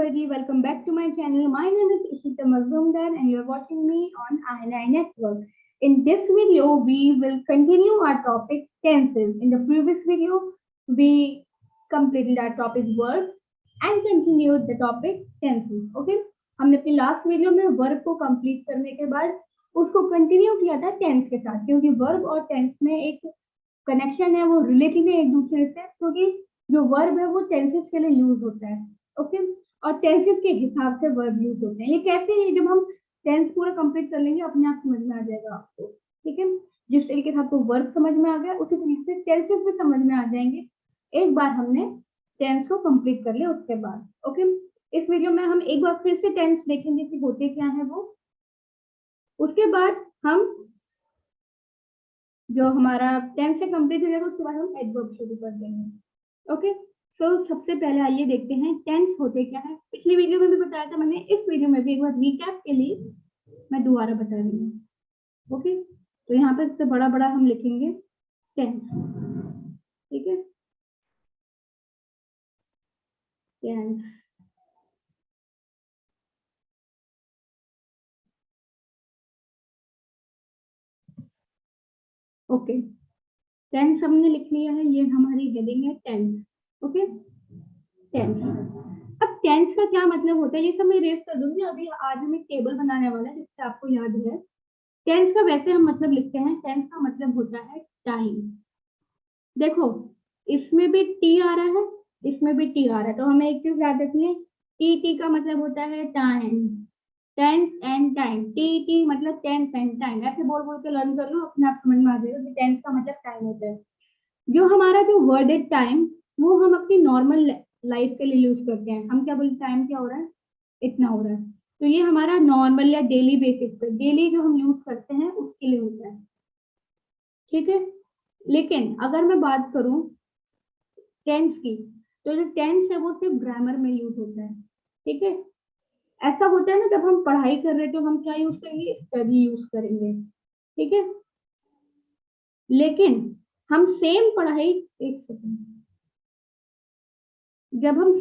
everybody, welcome back to my channel. My name is Ishita Mazumdar and you're watching me on INI Network. In this video, we will continue our topic tenses. In the previous video, we completed our topic verbs and continued the topic tenses. Okay? हमने अपनी last video में verb को complete करने के बाद उसको continue किया था टेंस के साथ, क्योंकि वर्ब और टेंस में एक कनेक्शन है, वो रिलेटेड है एक दूसरे से, क्योंकि जो वर्ब है वो टेंसेस के लिए यूज होता है। ओके, और टेंसेस के हिसाब से वर्ब यूज होते हैं। ये कैसे है, जब हम टेंस पूरा कंप्लीट कर लेंगे अपने आप समझ में आ जाएगा आपको। ठीक है, जिस तरीके से आपको वर्ब समझ में आ गया उसी तरीके से टेंसेस भी समझ में आ जाएंगे एक बार हमने टेंस को कंप्लीट कर लिया उसके बाद। ओके, इस वीडियो में हम एक बार फिर से टेंस देखेंगे कि होते क्या है वो। उसके बाद हम जो हमारा टेंस से कंप्लीट हो जाएगा उसके बाद हम एडवर्ब शुरू कर देंगे। ओके, तो सबसे पहले आइए देखते हैं टेंस होते क्या है। पिछली वीडियो में भी बताया था मैंने, इस वीडियो में भी एक बार रिकैप के लिए मैं दोबारा बता रही हूँ। ओके, तो यहाँ पर सबसे बड़ा बड़ा हम लिखेंगे टेंस। ठीक है, टेंस। ओके, टेंस हमने लिख लिया है, ये हमारी हेडिंग है टेंस। Okay, tense. अब टेंस का क्या मतलब होता है ये सब मैं रेस कर दूंगी। अभी आज हम एक टेबल बनाने वाला है जिससे आपको याद है। टेंस का वैसे हम मतलब लिखते हैं, टेंस का मतलब होता है टाइम। देखो, इसमें भी टी आ रहा है, इसमें भी टी आ रहा है, तो हमें एक चीज याद रखनी है, टी का मतलब होता है time. Tense and time, T मतलब टेंस एंड टाइम। ऐसे बोल बोल के लर्न कर लो, अपने आप समझ में आ जाएगा कि टेंस का मतलब टाइम होता है। जो हमारा जो वर्ड है टाइम, वो हम अपनी नॉर्मल लाइफ के लिए यूज करते हैं। हम क्या बोलते, टाइम क्या हो रहा है, इतना हो रहा है, तो ये हमारा नॉर्मल या डेली बेसिस पे, डेली जो हम यूज करते हैं उसके लिए होता है। ठीक है, लेकिन अगर मैं बात करूं टेंस की, तो जो टेंस है वो सिर्फ ग्रामर में यूज होता है। ठीक है, ऐसा होता है ना, जब हम पढ़ाई कर रहे हैं तो हम क्या यूज करेंगे, स्टडी यूज करेंगे। ठीक है, लेकिन हम सेम पढ़ाई, एक सेकंड, जब हम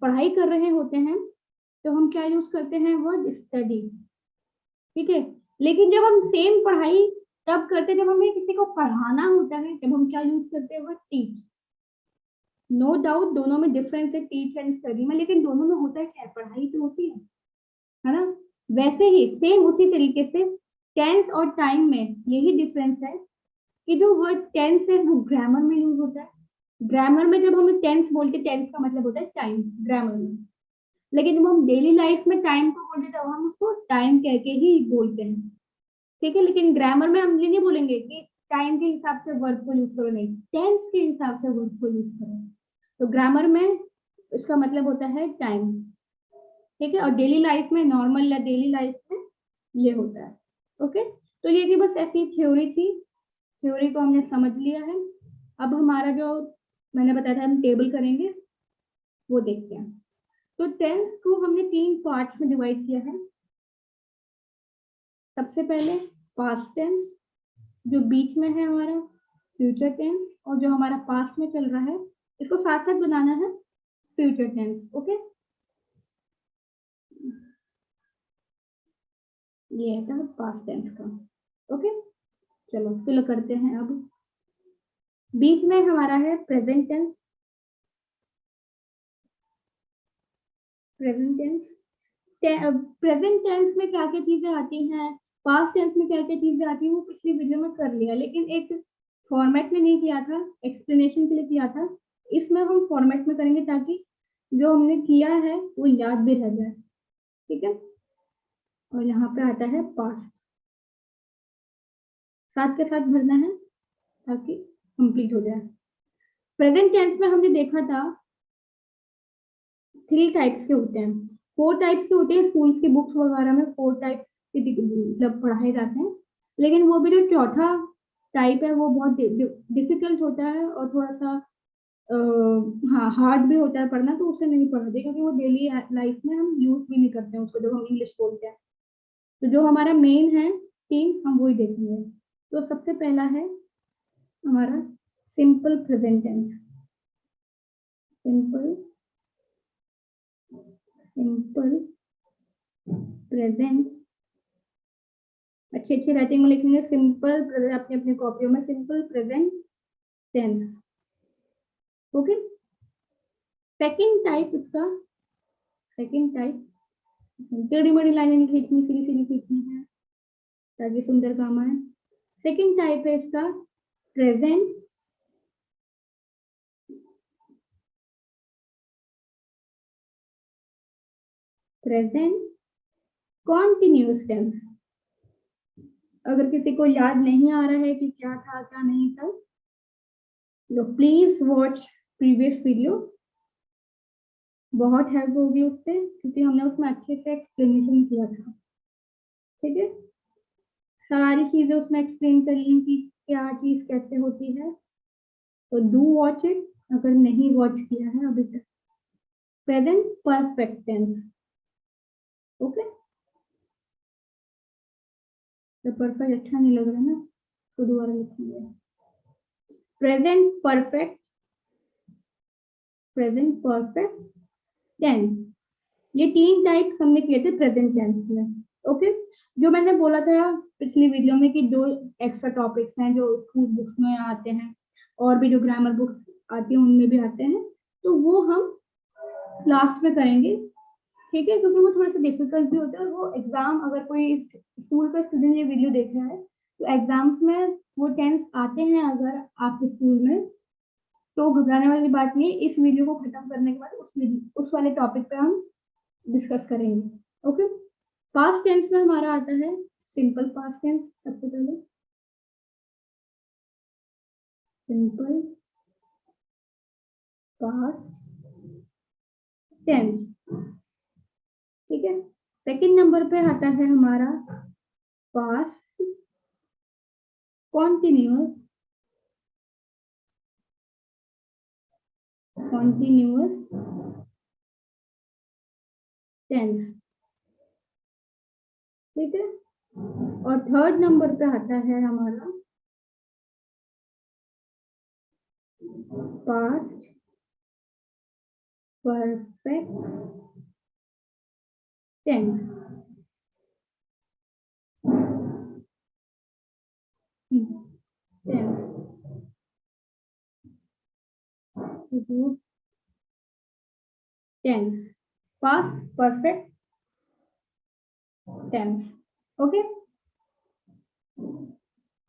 पढ़ाई कर रहे होते हैं तो हम क्या यूज करते हैं, वर्ड स्टडी। ठीक है, लेकिन जब हम सेम पढ़ाई तब करते हैं जब हमें किसी को पढ़ाना होता है, जब हम क्या यूज करते हैं, वर्ड टीच। नो डाउट दोनों में डिफरेंस है, टीच एंड स्टडी में, लेकिन दोनों में होता है क्या, पढ़ाई तो होती है ना। वैसे ही सेम उसी तरीके से टेंस और टाइम में यही डिफरेंस है कि जो वर्ड टेंस है वो ग्रामर में यूज होता है। ग्रामर में जब हम टेंस बोलते, टेंस का मतलब होता है टाइम ग्रामर में, लेकिन जब हम डेली लाइफ में टाइम को बोलते तब हम उसको टाइम कह के ही बोलते हैं। ठीक है, लेकिन ग्रामर में हम ये नहीं बोलेंगे कि टाइम के हिसाब से वर्ब को यूज करो, नहीं, टेंस के हिसाब से वर्ब को यूज करो। तो ग्रामर में इसका मतलब होता है टाइम। ठीक है, और डेली लाइफ में, नॉर्मल या डेली लाइफ में ये होता है। ओके, तो ये की बस ऐसी थ्योरी थी, थ्योरी को हमने समझ लिया है। अब हमारा जो मैंने बताया था हम टेबल करेंगे वो देखते हैं। तो टेंस को हमने 3 पार्ट्स में डिवाइड किया है। सबसे पहले पास्ट टेंस, जो बीच में है हमारा फ्यूचर टेंस, और जो हमारा पास्ट में चल रहा है इसको साथ साथ बनाना है फ्यूचर टेंस। ओके, ये है पास्ट टेंस का। ओके, चलो फिल करते हैं। अब बीच में हमारा है present tense. Present tense, present tense में क्या क्या चीजें आती हैं, पास्ट टेंस में क्या क्या चीजें आती हैं, वो पिछली वीडियो में कर लिया, लेकिन एक फॉर्मेट में नहीं किया था, एक्सप्लेनेशन के लिए किया था। इसमें हम फॉर्मेट में करेंगे ताकि जो हमने किया है वो याद भी रह जाए। ठीक है, और यहाँ पे आता है पास्ट, साथ के साथ भरना है ताकि कंप्लीट हो जाए। प्रेजेंट टेंस में हमने देखा था 3 टाइप्स के होते हैं, 4 टाइप्स के होते हैं। स्कूल की बुक्स वगैरह में 4 टाइप्स के मतलब पढ़ाए जाते हैं, लेकिन वो भी जो चौथा टाइप है वो बहुत डिफिकल्ट होता है और थोड़ा सा हाँ हार्ड भी होता है पढ़ना, तो उसे नहीं पढ़ते क्योंकि वो डेली लाइफ में हम यूज भी नहीं करते हैं उसको जब हम इंग्लिश बोलते हैं। तो जो हमारा मेन है 3, हम वही देखेंगे। तो सबसे पहला है हमारा simple present tense. Simple simple present, अच्छी राइटिंग में लिखेंगे सिंपल प्रेजेंट, अपनी अपनी कॉपियों में simple present tense. Okay, second type इसका, सेकंड टाइप टेढ़ी मेढ़ी लाइनें नहीं खींचनी, सीधी सीधी खींचनी है ताकि सुंदर काम आए। सेकंड टाइप है इसका प्रेजेंट कॉन्टिन्यूअस टेंस। अगर किसी को याद नहीं आ रहा है कि क्या था क्या नहीं था, तो प्लीज वॉच प्रीवियस वीडियो, बहुत हेल्प होगी उससे, क्योंकि हमने उसमें अच्छे से एक्सप्लेनेशन किया था। ठीक है, सारी चीजें उसमें एक्सप्लेन करी कि क्या चीज कैसे होती है, तो डू वॉच इट अगर नहीं वॉच किया है अभी तक। प्रेजेंट परफेक्ट टेंस, ओके, तो परफेक्ट अच्छा नहीं लग रहा ना, तो दोबारा लिखेंगे प्रेजेंट परफेक्ट टेंस। ये तीन टाइप हमने किए थे प्रेजेंट टेंस में। ओके, जो मैंने बोला था पिछली वीडियो में कि दो एक्स्ट्रा टॉपिक्स हैं जो स्कूल बुक्स में आते हैं और भी जो ग्रामर बुक्स आती हैं उनमें भी आते हैं, तो वो हम लास्ट में करेंगे। ठीक है, क्योंकि वो थोड़ा सा डिफिकल्ट भी होता है, और वो एग्जाम, अगर कोई स्कूल का स्टूडेंट ये वीडियो देख रहा है तो एग्जाम्स में वो टेंस आते हैं अगर आपके स्कूल में, तो घबराने वाली बात नहीं है। इस वीडियो को खत्म करने के बाद उस वाले टॉपिक पे हम डिस्कस करेंगे। ओके, पास्ट टेंस में हमारा आता है सिंपल पास्ट टेंस। सबसे पहले सिंपल पास्ट टेंस, ठीक है। सेकंड नंबर पे आता है हमारा पास्ट कॉन्टिन्यूअस टेंस, ठीक है। और थर्ड नंबर पे आता है हमारा past perfect tense, tense, past perfect tense, okay.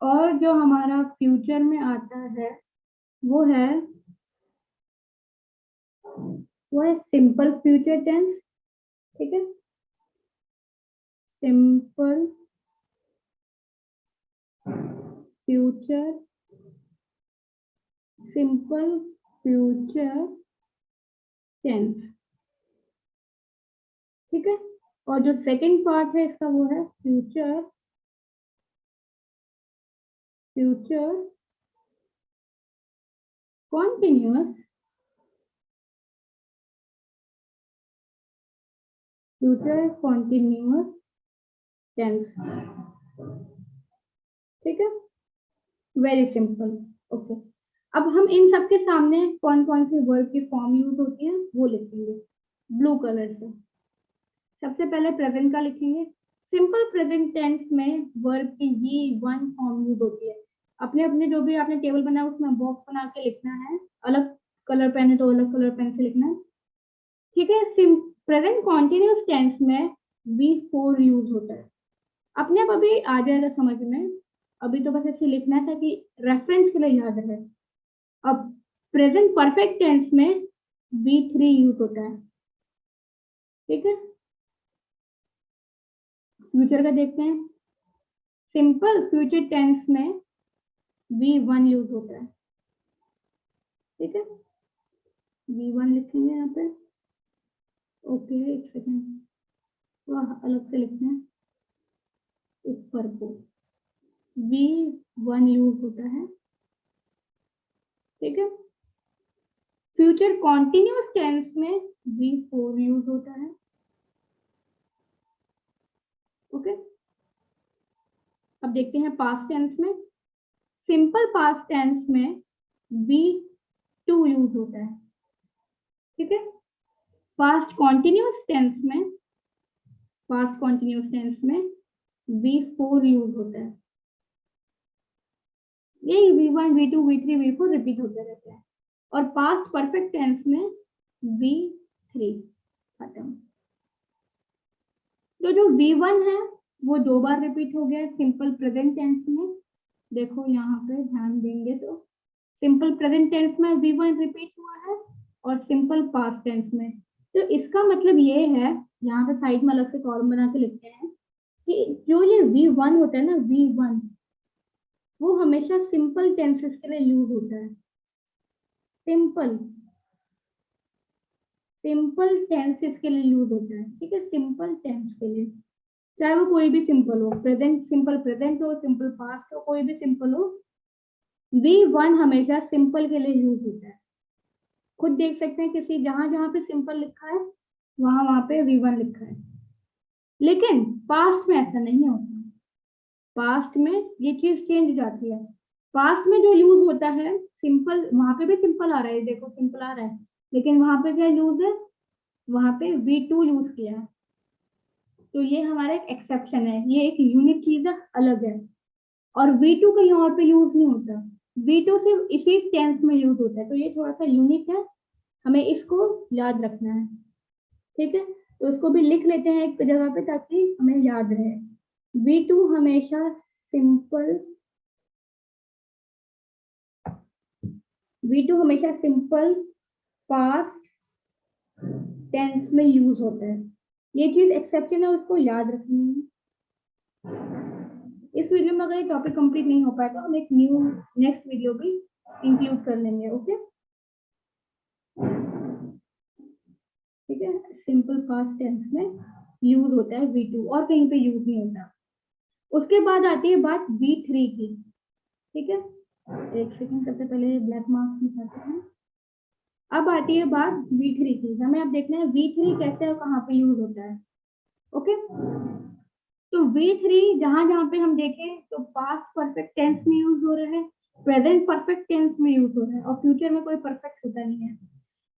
और जो हमारा फ्यूचर में आता है वो है सिंपल फ्यूचर टेंस, ठीक है। सिंपल फ्यूचर टेंस, ठीक है। और जो सेकंड पार्ट है इसका वो है फ्यूचर कॉन्टिन्यूअस टेंस, ठीक है। Very simple, okay. अब हम इन सब के सामने कौन कौन से वर्ब की फॉर्म यूज होती है वो लिखेंगे ब्लू कलर से। सबसे पहले प्रेजेंट का लिखेंगे। सिंपल प्रेजेंट टेंस में वर्ब की ये वन फॉर्म यूज होती है। अपने अपने जो भी आपने टेबल बनाया उसमें बॉक्स बना के लिखना है, अलग कलर पेन है तो अलग कलर पेन से लिखना है, ठीक है। प्रेजेंट कॉन्टिन्यूअस टेंस में V4 यूज होता है। अपने आप अभी आ जाएगा समझ में, अभी तो बस ऐसे लिखना था कि रेफरेंस के लिए याद रहे। अब प्रेजेंट परफेक्ट टेंस में V3 यूज होता है, ठीक है। फ्यूचर का देखते हैं। सिंपल फ्यूचर टेंस में V1 यूज होता है, ठीक है। V1 लिखेंगे यहाँ पे, ओके। एक सेकेंड, वह अलग से लिखते हैं ऊपर को, V1 यूज होता है, ठीक है। फ्यूचर कॉन्टिन्यूअस टेंस में V4 यूज होता है, ओके। अब देखते हैं पास्ट टेंस में। सिंपल पास्ट टेंस में V2 यूज होता है, ठीक है। पास्ट कॉन्टिन्यूस टेंस में V4 यूज होता है। यही V1, V2, V3, V4 repeat होते रहते हैं। और पास्ट परफेक्ट टेंस में V3 खत्म। तो जो V1 है वो 2 बार रिपीट हो गया सिंपल प्रेजेंट टेंस में। देखो यहाँ पे ध्यान देंगे तो सिंपल प्रेजेंट टेंस में V1 रिपीट हुआ है और सिंपल पास्ट टेंस में। तो इसका मतलब ये है, यहाँ पे साइड में अलग से कॉलम बना के लिखते हैं कि जो ये V1 होता है ना, V1 वो हमेशा सिंपल टेंसेस के लिए यूज होता है। सिंपल टेंसेस के लिए यूज होता है, ठीक है, सिंपल टेंस के लिए, चाहे वो कोई भी सिंपल हो, सिंपल प्रेजेंट हो, सिंपल पास्ट हो, कोई भी सिंपल हो, V1 हमेशा सिंपल के लिए यूज होता है। खुद देख सकते हैं किसी जहां पे सिंपल लिखा है वहां पे V1 लिखा है। लेकिन पास्ट में ऐसा नहीं होता। पास्ट में ये चीज चेंज हो जाती है। पास्ट में जो यूज होता है सिंपल, वहां पे भी सिंपल आ रहा है, देखो सिंपल आ रहा है, लेकिन वहां पे क्या यूज है, वहां पे V2 यूज किया है। तो ये हमारा एक एक्सेप्शन है, ये एक यूनिक चीज है, अलग है। और V2 कहीं और पे यूज नहीं होता, V2 सिर्फ इसी टेंस में यूज होता है। तो ये थोड़ा सा यूनिक है, हमें इसको याद रखना है, ठीक है। तो इसको भी लिख लेते हैं एक जगह पे ताकि हमें याद रहे। V2 हमेशा सिंपल पास्ट टेंस में यूज होता है। ये चीज एक्सेप्शन है, उसको याद रखनी है। इस वीडियो में अगर ये टॉपिक कंप्लीट नहीं हो पाएगा हम एक न्यू नेक्स्ट वीडियो भी इंक्लूड कर लेंगे, ओके, ठीक है। सिंपल पास्ट टेंस में यूज होता है V2 और कहीं पे यूज नहीं होता। उसके बाद आती है बात V3 की, ठीक है। एक सेकंड, सबसे पहले ब्लैक मार्क्स निकालते हैं। अब आती है बात V3 की, हमें अब देखना है V3 कैसे और कहाँ पे यूज होता है, ओके। तो V3 जहां पे हम देखें तो पास्ट परफेक्ट टेंस में यूज हो रहा है, प्रेजेंट परफेक्ट टेंस में यूज हो रहा है, और फ्यूचर में कोई परफेक्ट होता नहीं है।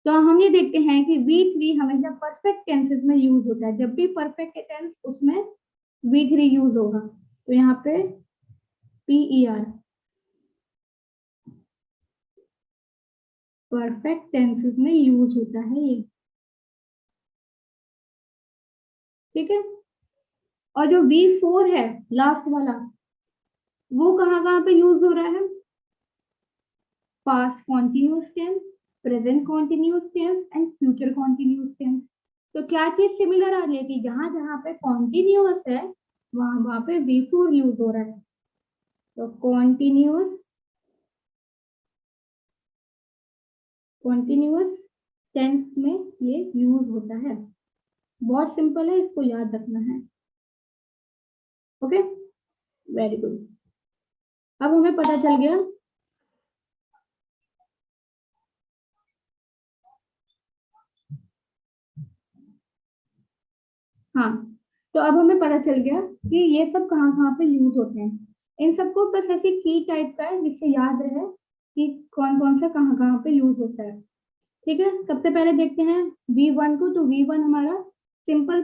तो हम ये देखते हैं कि V3 हमेशा परफेक्ट टेंसेस में यूज होता है। जब भी परफेक्ट टेंस उसमें V3 यूज होगा। तो यहाँ पे PER परफेक्ट टेंसेस में यूज होता है ये, ठीक है। और जो V4 है लास्ट वाला, वो कहाँ पे यूज हो रहा है, past continuous tense, present continuous tense and future continuous tense. तो क्या चीज सिमिलर आ रही है कि जहां पे कॉन्टिन्यूस है वहां पे V4 यूज हो रहा है। तो कॉन्टिन्यूस टेंस में ये यूज होता है। बहुत सिंपल है, इसको याद रखना है, ओके, वेरी गुड। अब हमें पता चल गया हाँ, तो अब हमें पता चल गया कि ये सब कहाँ पे यूज होते हैं। इन सबको बस ऐसी की टाइप का है जिससे याद रहे कि कौन कौन सा कहाँ पे यूज होता है, ठीक है। सबसे पहले देखते हैं V1 को। तो V1 हमारा सिंपल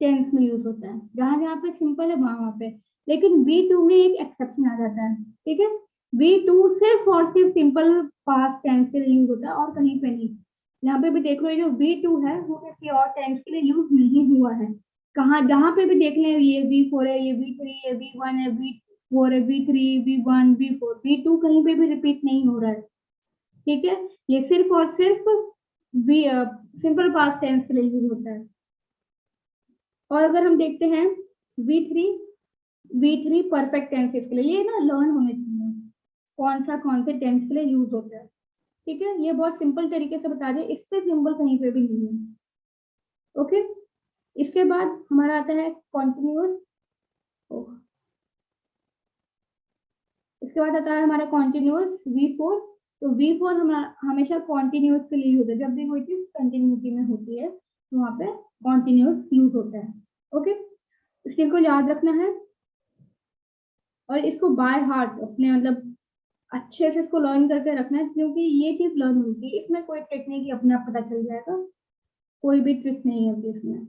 टेंस में यूज होता है, जहां पे सिंपल है वहां पे। लेकिन V2 में एक एक्सेप्शन आ जाता है, ठीक है। V2 सिर्फ और सिर्फ सिंपल पास्ट टेंस के लिए यूज होता है और कहीं पे नहीं। यहाँ पे भी देख लो, जो V2 है वो किसी और टेंस के लिए यूज नहीं हुआ है। कहाँ जहां पे भी देख लें, ये V4 है, ये V3 है, V1 है, V4 है, V3, V1, V4, V2 कहीं पे भी रिपीट नहीं हो रहा है, ठीक है। ये सिर्फ और सिर्फ सिंपल पास्ट टेंस के लिए यूज होता है। और अगर हम देखते हैं V3 परफेक्ट टेंसेस के लिए, ये ना लर्न होने चाहिए कौन से टेंस के लिए यूज होता है, ठीक है। ये बहुत सिंपल तरीके से बता दें, इससे सिंपल कहीं पे भी नहीं है, ओके। इसके बाद हमारा आता है कॉन्टिन्यूस, इसके बाद आता है हमारा कॉन्टिन्यूस V4। तो V4 हमेशा कॉन्टिन्यूस के लिए होता है, जब भी कोई चीज कंटिन्यूटी में होती है तो वहां पे कॉन्टिन्यूस यूज होता है, ओके। इस चीज को याद रखना है और इसको बाय हार्ट अपने मतलब अच्छे से इसको लर्न करके रखना है, क्योंकि ये चीज लर्न होगी, इसमें कोई ट्रिक नहीं कि अपने आप पता चल जाएगा। कोई भी ट्रिक नहीं होती इसमें।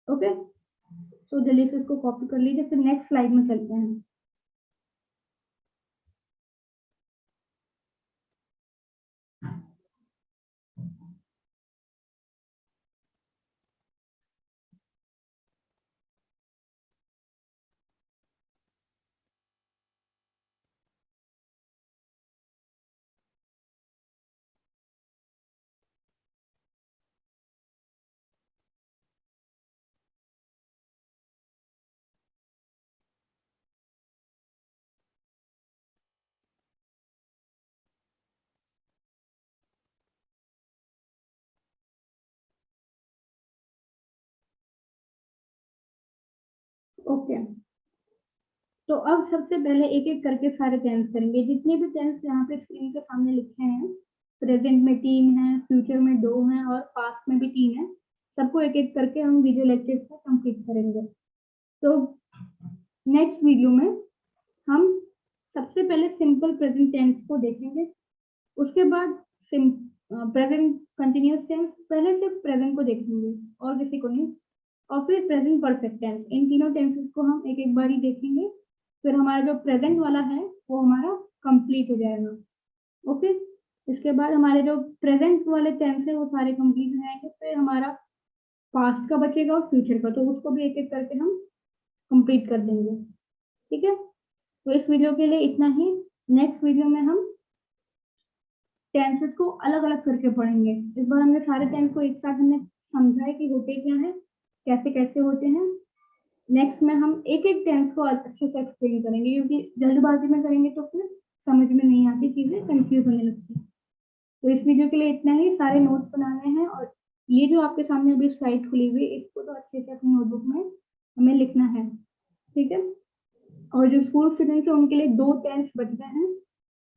ओके, तो जल्दी से इसको कॉपी कर लीजिए, फिर नेक्स्ट स्लाइड में चलते हैं। ओके, तो अब सबसे पहले एक एक करके सारे टेंस करेंगे। जितने भी टेंस यहाँ पे स्क्रीन के सामने लिखे हैं, प्रेजेंट में 3 है, फ्यूचर में 2 है और पास्ट में भी 3 है, सबको एक एक करके हम वीडियो लेक्चर को कंप्लीट करेंगे। तो नेक्स्ट वीडियो में हम सबसे पहले सिंपल प्रेजेंट टेंस को देखेंगे, उसके बाद प्रेजेंट कंटिन्यूअस टेंस, पहले सिर्फ प्रेजेंट को देखेंगे और किसी को नहीं, और फिर प्रेजेंट परफेक्ट टेंस। इन तीनों टेंसेस को हम एक एक बार ही देखेंगे, फिर हमारा जो प्रेजेंट वाला है वो हमारा कंप्लीट हो जाएगा। ओके, इसके बाद हमारे जो प्रेजेंट वाले टेंस है वो सारे कंप्लीट हो जाएंगे, फिर हमारा पास्ट का बचेगा और फ्यूचर का, तो उसको भी एक एक करके हम कंप्लीट कर देंगे। ठीक है, तो इस वीडियो के लिए इतना ही। नेक्स्ट वीडियो में हम टेंसेस को अलग अलग करके पढ़ेंगे। इस बार हमने सारे टेंस को एक साथ हमने समझा है कि होते क्या है, कैसे कैसे होते हैं। नेक्स्ट में हम एक एक टेंस को अच्छे से एक्सप्लेन करेंगे, क्योंकि जल्दबाजी में करेंगे तो फिर समझ में नहीं आती, चीजें कंफ्यूज होने लगती है। तो इस वीडियो के लिए इतना ही। सारे नोट्स बनाने हैं और ये जो आपके सामने अभी स्लाइड खुली हुई है इसको तो अच्छे से अपनी नोटबुक में हमें लिखना है। ठीक है, और जो स्कूल स्टूडेंट्स है उनके लिए 2 टेंस बच गए हैं,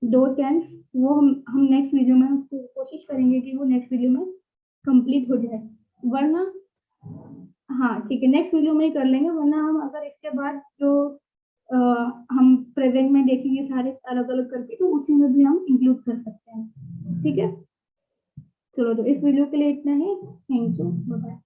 2 टेंस, वो हम नेक्स्ट वीडियो में उसको कोशिश करेंगे कि वो नेक्स्ट वीडियो में कंप्लीट हो जाए, वरना हाँ ठीक है नेक्स्ट वीडियो में ही कर लेंगे, वरना हम अगर इसके बाद जो हम प्रेजेंट में देखेंगे सारे अलग अलग करके, तो उसी में भी हम इंक्लूड कर सकते हैं। ठीक है, चलो तो इस वीडियो के लिए इतना ही। Thank you, bye bye.